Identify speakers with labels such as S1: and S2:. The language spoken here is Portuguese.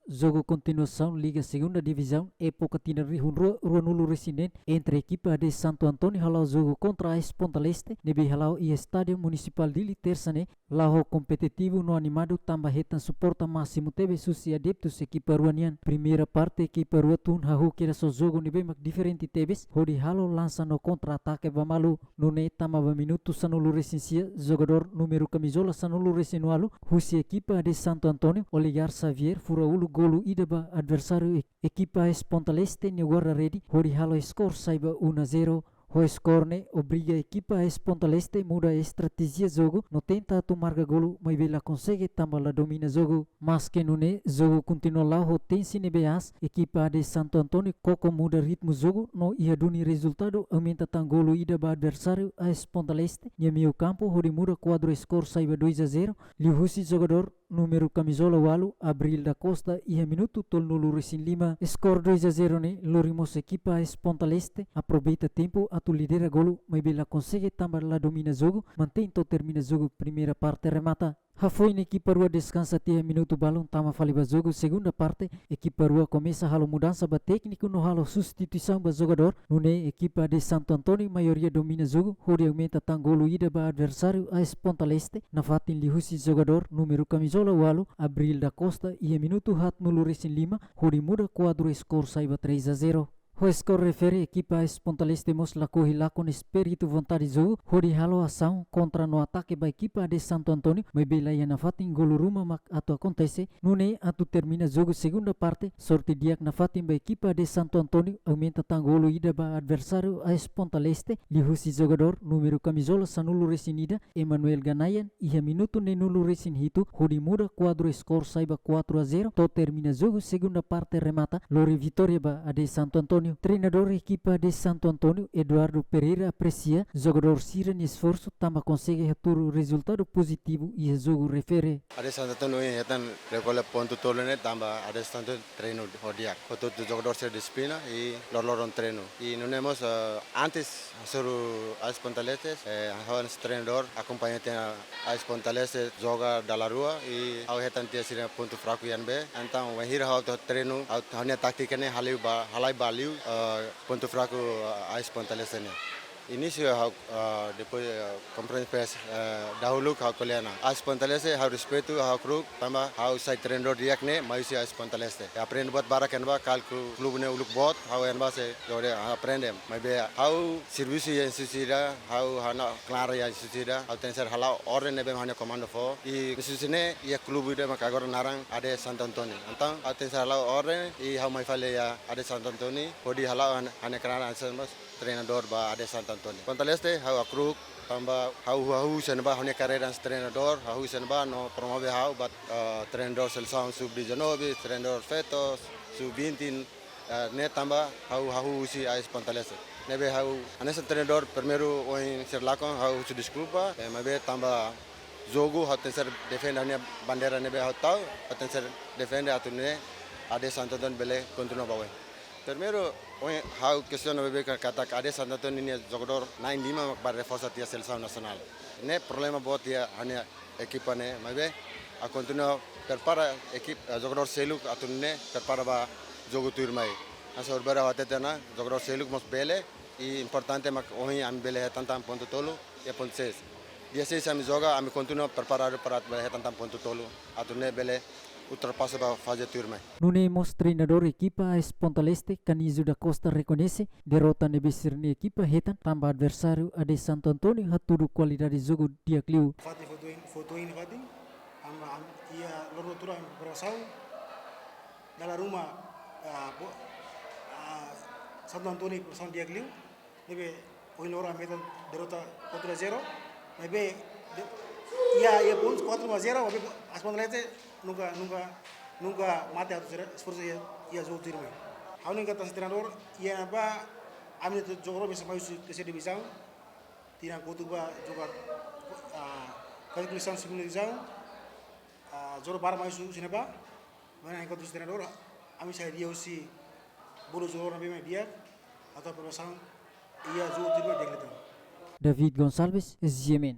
S1: jogo continuação Liga Segunda Divisão, época tinari rua nulu resinen entre equipa de Santo Antônio halau jogo contra a Ponta Leste, nebe halau e Estádio Municipal Dili tersane, lau competitivo no animado tambah hetan suporta máximo tebe susi adeptos equipa ruanian. Primeira parte equipa rua tun hahu kira so jogo nebe mak diferente tebes, hodi halau lança no contra-ataque bamalu, nune tama minuto sanulu resensia, jogador número camisola sanulu resenualu, husi equipa de Santo Antônio, Olegar Xavier fura ulu golu idaba adversário equipa Ponta Leste ne guarda ready, hodi halo score saiba 1-0. O score obriga a equipa Ponta Leste muda a estratégia jogo, no tenta tu marca golo, mas vela consegue tambah la domina jogo, mas que nune jogo continua lá o tensi nebeas, equipa de Santo Antônio coco muda ritmo jogo, no ia duni resultado aumenta tan golo ida ba adversário a Ponta Leste, e meio campo hori muda quadro score saiba 2-0, lihusi jogador número camisola walu Abril da Costa ia minuto tol nulu resin 5 score 2-0 ne lorimos equipa Ponta Leste aproveita tempo atu lidera golo mas bela consegue tambah la domina jogo mantém to termina jogo primeira parte remata. Foi na equipa rua descansa 3 minuto balão tama faliba jogo segunda parte equipa rua começa halo mudança ba técnico no halo substituição ba jogador nune equipa de Santo Antônio maioria domina jogo hori aumenta tan golo ida ba adversário a Ponta Leste na fatin lihusi jogador número camisola walu Abril da Costa ia minuto hat nulu resin 5 hori muda quadro score saiba 3-0. O score refere equipa Ponta Leste mos lakuhi lakon espiritu vontade jogo, hori halo ação contra no ataque ba equipa de Santo Antônio, mas bela ia na fatin golo ruma mak atu acontece, nune atu termina jogo segunda parte, sorte diak na fatin ba equipa de Santo Antônio, aumenta tan golo ida ba adversário a Ponta Leste, lihusi jogador número camisola sanulu resinida, Emmanuel Ganayan, ia minuto ne nulu resin hitu, hori muda quadro score saiba 4-0, to termina jogo segunda parte remata, lori vitória ba a de Santo Antônio. Treinador equipa de Santo Antônio, Eduardo Pereira, aprecia jogador Siren esforço, tambah consegue retur resultado positivo e jogo refere.
S2: Ada Santo Antônio hetan recola ponto tolone tambah ada Santo treino hodiak. Foto jogador se disiplina e loloron treino. E não nemos antes sobre as Ponta Leste, hawan treinador acompanhante a Ponta Leste joga da rua e ao hetan tia sira ponto fraco yan be. Então wahir haw treino hanya taktikane halai baliu ponto fraco a Ponta Leste ne. Início depois conferência pers dahulu kau kaliana Ponta Leste hau respeito hau kruk tambah hau sai treinador diak ne maisi Ponta Leste aprende buat barak enba kal klub ne uluk bot hau enba se jode aprende mai be hau servisi yang susida hau hana clara yang susida hau tenser halau orden ne be hanya komando fo I susine ia klub ide makagor narang ada Santo Antônio antang hau tenser halau orden I hau mai fale ya ada Santo Antônio hodi halau hanya clara mas treinador ba ada Santo Antônio. Ponta Leste hau akruk tambah hau senba hanya carreira treinador hau senba no promove hau bat treinador seleção sub-19 treinador fetos sub-20 ne tambah hau si a Ponta Leste. Nebe hau anessa treinador primeiro oin serlakon hau su desculpa mabe tambah jogo hau tenser defend hanya bandera nebe hau tau tenser defend atune ada Santo Antônio bele continua bawe. Primeiro, hau questão no bebê kata ada Santo Antônio ini jogador 95 para reforçar tia seleção nacional. Ne problema buat tia hanya equipa ne, mas a continua prepara equipa jogador seluk atune prepara ba jogo turmai. Asa urbara watetena jogador seluk mos bele e importante mak ohi am bele tantam ponto tolo e ponto 6. Dia 6 am joga am continua preparar para bele tantam ponto tolo atune bele ultrapassa para fazer turma.
S1: Nunemos treinador equipa Ponta Leste, Canizo da Costa reconhece derrota nebesir ni equipa hetan tambah adversário a de Santo Antônio haturu qualidade jogo dia kliu.
S3: Foto ini Fatih, ia loro tura berasal dalam rumah Santo Antônio berasal dia kliu, nebe poin loro medan derrota 4-0, nebe ia pun 4-0, nebe Ponta Leste nunca mate atau esforço ia jogo tirme. Hau nem kata treinador ia apa amne jogador bisa mais terceira divisão, tirang kutuba jogar kalkulação segunda divisão, jogador para mais sinapa, mana kata treinador ami saya dia usi bolu jogador nabi dia atau permasalahan ia jogo tirme dekleta.
S1: David Gonçalves, SGMN.